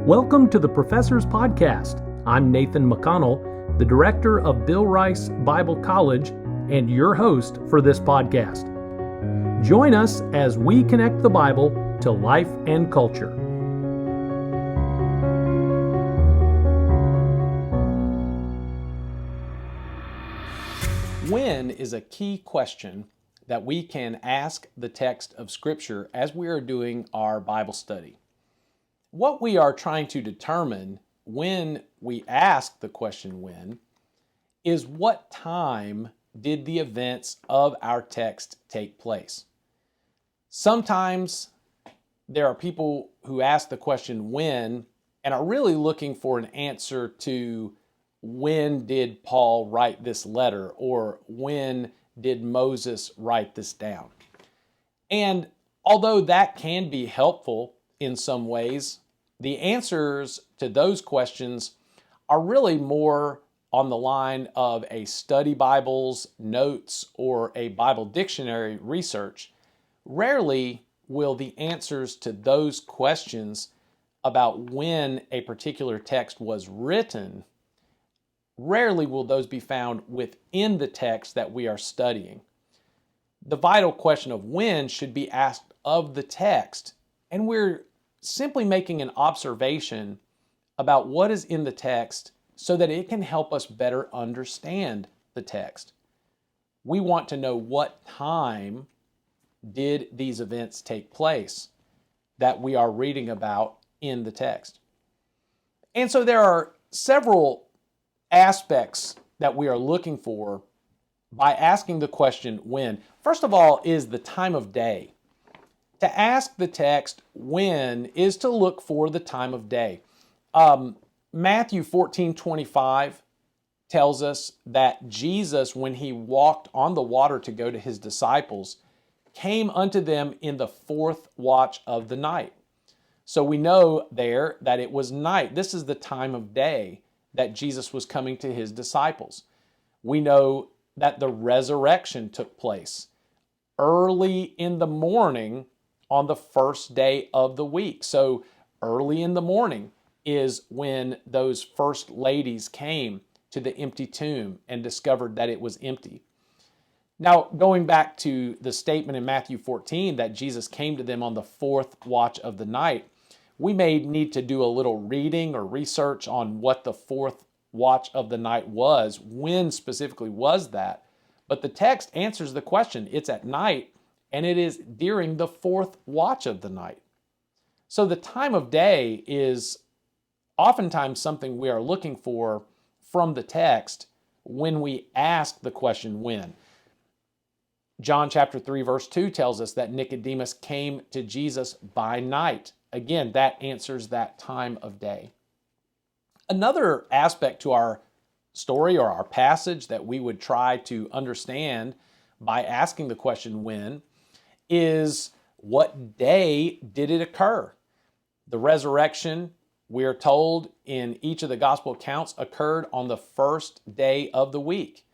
Welcome to the Professor's Podcast. I'm Nathan McConnell, the director of Bill Rice Bible College, and your host for this podcast. Join us as we connect the Bible to life and culture. When is a key question that we can ask the text of Scripture as we are doing our Bible study. What we are trying to determine when we ask the question when is what time did the events of our text take place. Sometimes there are people who ask the question when and are really looking for an answer to when did Paul write this letter or when did Moses write this down. And although that can be helpful in some ways, the answers to those questions are really more on the line of a study Bible's notes or a Bible dictionary research. Rarely will the answers to those questions about when a particular text was written, rarely will those be found within the text that we are studying. The vital question of when should be asked of the text, and we're simply making an observation about what is in the text so that it can help us better understand the text. We want to know what time did these events take place that we are reading about in the text. And so there are several aspects that we are looking for by asking the question when. First of all is the time of day. To ask the text when is to look for the time of day. Matthew 14:25 tells us that Jesus, when he walked on the water to go to his disciples, came unto them in the fourth watch of the night. So we know there that it was night. This is the time of day that Jesus was coming to his disciples. We know that the resurrection took place early in the morning on the first day of the week. So early in the morning is when those first ladies came to the empty tomb and discovered that it was empty. Now, going back to the statement in Matthew 14 that Jesus came to them on the fourth watch of the night, we may need to do a little reading or research on what the fourth watch of the night was, when specifically was that. But the text answers the question. It's at night, and it is during the fourth watch of the night. So the time of day is oftentimes something we are looking for from the text when we ask the question when. John chapter 3 verse 2 tells us that Nicodemus came to Jesus by night. Again, that answers that time of day. Another aspect to our story or our passage that we would try to understand by asking the question when is what day did it occur? The resurrection, we are told in each of the gospel accounts, occurred on the first day of the week.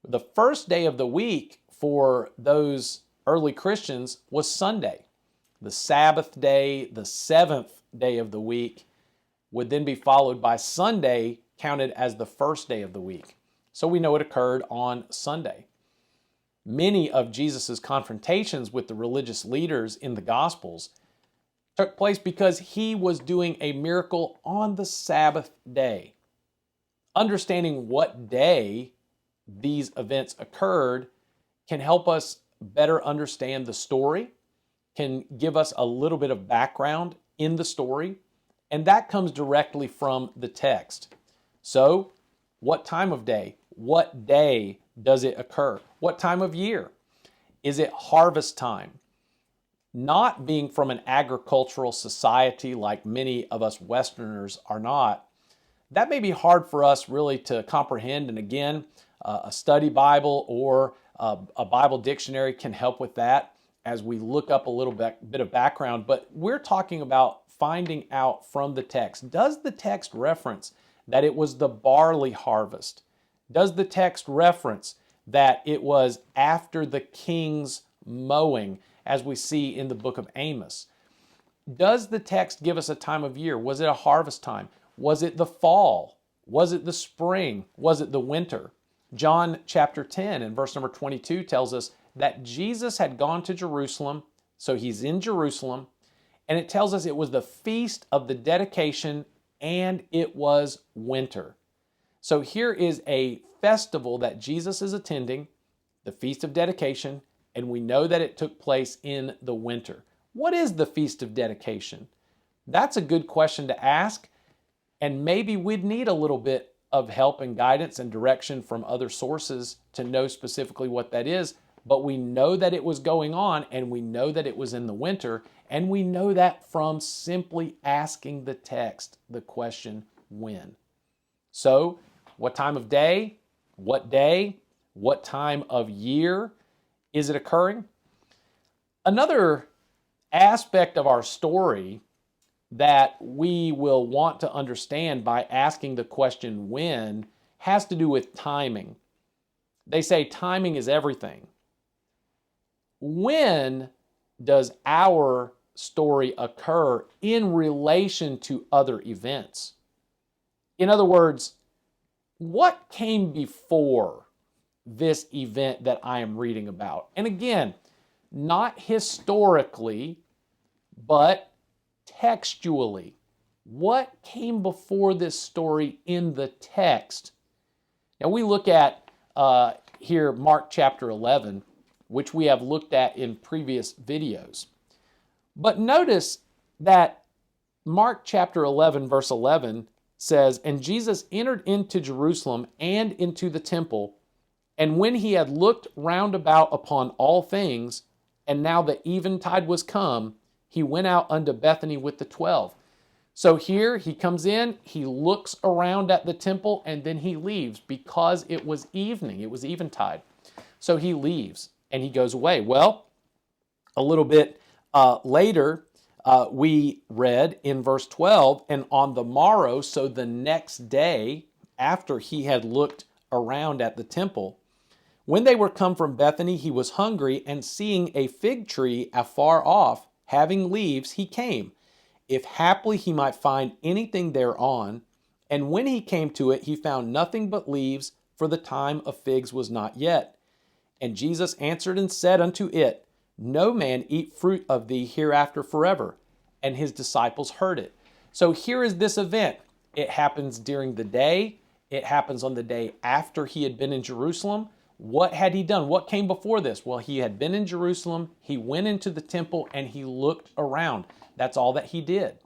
The first day of the week for those early Christians was Sunday. The Sabbath day, the seventh day of the week, would then be followed by Sunday, counted as the first day of the week. So we know it occurred on Sunday. Many of Jesus' confrontations with the religious leaders in the Gospels took place because he was doing a miracle on the Sabbath day. Understanding what day these events occurred can help us better understand the story, can give us a little bit of background in the story, and that comes directly from the text. So, what time of day? What day does it occur? What time of year? Is it harvest time? Not being from an agricultural society like many of us Westerners are not, that may be hard for us really to comprehend. And again, a study Bible or a Bible dictionary can help with that as we look up a little bit of background. But we're talking about finding out from the text. Does the text reference that it was the barley harvest? Does the text reference that it was after the king's mowing, as we see in the book of Amos? Does the text give us a time of year? Was it a harvest time? Was it the fall? Was it the spring? Was it the winter? John chapter 10 and verse number 22 tells us that Jesus had gone to Jerusalem, so he's in Jerusalem, and it tells us it was the feast of the dedication and it was winter. So here is a festival that Jesus is attending, the Feast of Dedication, and we know that it took place in the winter. What is the Feast of Dedication? That's a good question to ask, and maybe we'd need a little bit of help and guidance and direction from other sources to know specifically what that is, but we know that it was going on, and we know that it was in the winter, and we know that from simply asking the text the question, when? So, what time of day? What day? What time of year is it occurring? Another aspect of our story that we will want to understand by asking the question when has to do with timing. They say timing is everything. When does our story occur in relation to other events? In other words, what came before this event that I am reading about? And again, not historically, but textually. What came before this story in the text? Now we look at here Mark chapter 11, which we have looked at in previous videos. But notice that Mark chapter 11, verse 11 says, "And Jesus entered into Jerusalem and into the temple, and when he had looked round about upon all things, and now the eventide was come, he went out unto Bethany with the 12. So here he comes in, he looks around at the temple, and then he leaves because it was evening, it was eventide. So he leaves and he goes away. Well, a little bit later, we read in verse 12, and on the morrow, so the next day, after he had looked around at the temple, when they were come from Bethany, he was hungry, and seeing a fig tree afar off, having leaves, he came, if haply he might find anything thereon. And when he came to it, he found nothing but leaves, for the time of figs was not yet. And Jesus answered and said unto it, No man eat fruit of thee hereafter forever. And his disciples heard it." So here is this event. It happens during the day. It happens on the day after he had been in Jerusalem. What had he done? What came before this? Well, he had been in Jerusalem. He went into the temple and he looked around. That's all that he did.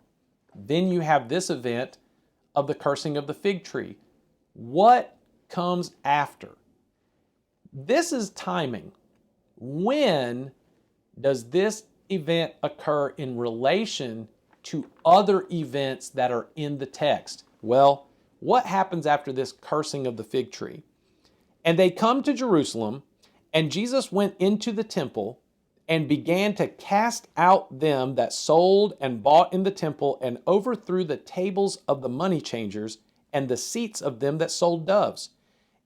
Then you have this event of the cursing of the fig tree. What comes after? This is timing. When does this event occur in relation to other events that are in the text? Well, what happens after this cursing of the fig tree? "And they come to Jerusalem, and Jesus went into the temple and began to cast out them that sold and bought in the temple, and overthrew the tables of the money changers and the seats of them that sold doves,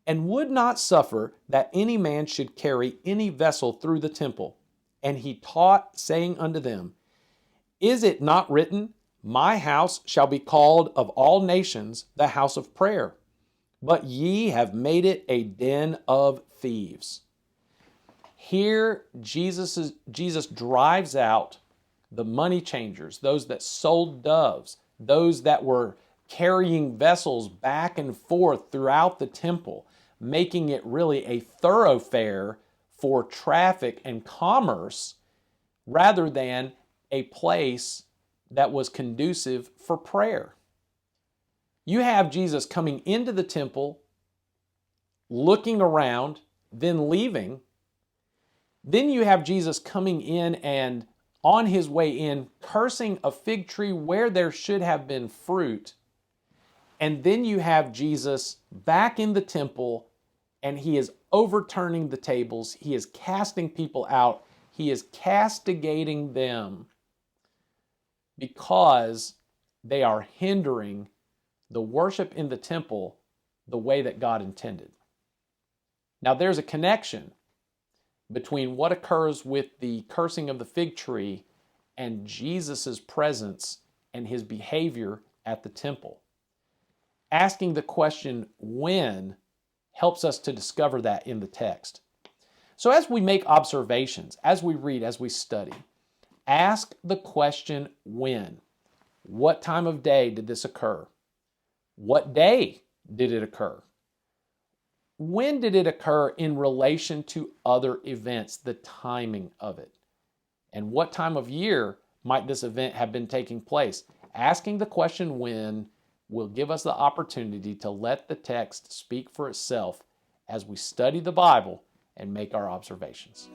and would not suffer that any man should carry any vessel through the temple. And he taught, saying unto them, Is it not written, My house shall be called of all nations the house of prayer? But ye have made it a den of thieves." Here, Jesus drives out the money changers, those that sold doves, those that were carrying vessels back and forth throughout the temple, making it really a thoroughfare for traffic and commerce rather than a place that was conducive for prayer. You have Jesus coming into the temple, looking around, then leaving. Then you have Jesus coming in and on his way in, cursing a fig tree where there should have been fruit. And then you have Jesus back in the temple, and he is overturning the tables. He is casting people out. He is castigating them because they are hindering the worship in the temple the way that God intended. Now, there's a connection between what occurs with the cursing of the fig tree and Jesus' presence and his behavior at the temple. Asking the question when helps us to discover that in the text. So as we make observations, as we read, as we study, ask the question when. What time of day did this occur? What day did it occur? When did it occur in relation to other events, the timing of it? And what time of year might this event have been taking place? Asking the question when will give us the opportunity to let the text speak for itself as we study the Bible and make our observations.